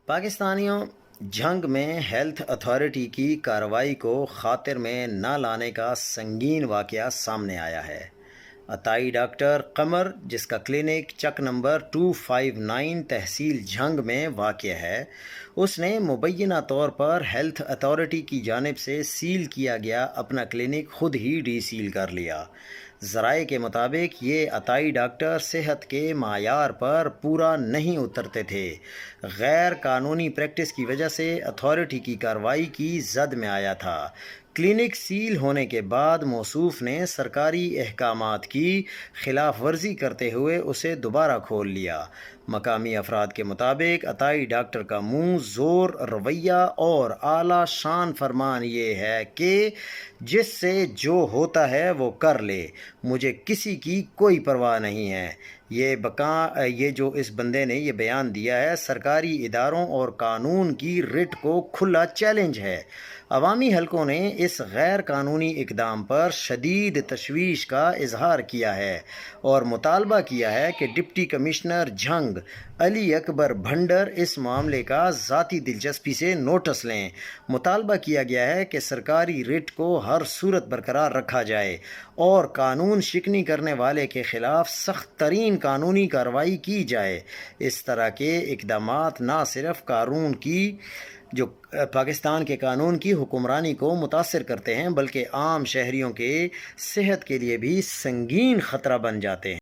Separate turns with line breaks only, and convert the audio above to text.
پاکستانیوں، جنگ میں ہیلتھ اتھارٹی کی کارروائی کو خاطر میں نہ لانے کا سنگین واقعہ سامنے آیا ہے۔ عطائی ڈاکٹر قمر، جس کا کلینک چک نمبر 259 تحصیل جھنگ میں واقع ہے، اس نے مبینہ طور پر ہیلتھ اتھارٹی کی جانب سے سیل کیا گیا اپنا کلینک خود ہی ڈی سیل کر لیا۔ ذرائع کے مطابق یہ عطائی ڈاکٹر صحت کے معیار پر پورا نہیں اترتے تھے۔ غیر قانونی پریکٹس کی وجہ سے اتھارٹی کی کارروائی کی زد میں آیا تھا۔ کلینک سیل ہونے کے بعد موصوف نے سرکاری احکامات کی خلاف ورزی کرتے ہوئے اسے دوبارہ کھول لیا۔ مقامی افراد کے مطابق عطائی ڈاکٹر کا منہ زور رویہ اور اعلیٰ شان فرمان یہ ہے کہ جس سے جو ہوتا ہے وہ کر لے، مجھے کسی کی کوئی پرواہ نہیں ہے۔ یہ جو اس بندے نے یہ بیان دیا ہے، سرکاری اداروں اور قانون کی رٹ کو کھلا چیلنج ہے۔ عوامی حلقوں نے اس غیر قانونی اقدام پر شدید تشویش کا اظہار کیا ہے اور مطالبہ کیا ہے کہ ڈپٹی کمشنر جھنگ علی اکبر بھنڈر اس معاملے کا ذاتی دلچسپی سے نوٹس لیں۔ مطالبہ کیا گیا ہے کہ سرکاری رٹ کو ہر صورت برقرار رکھا جائے اور قانون شکنی کرنے والے کے خلاف سخت ترین قانونی کارروائی کی جائے۔ اس طرح کے اقدامات نہ صرف پاکستان کے قانون کی حکمرانی کو متاثر کرتے ہیں، بلکہ عام شہریوں کے صحت کے لیے بھی سنگین خطرہ بن جاتے ہیں۔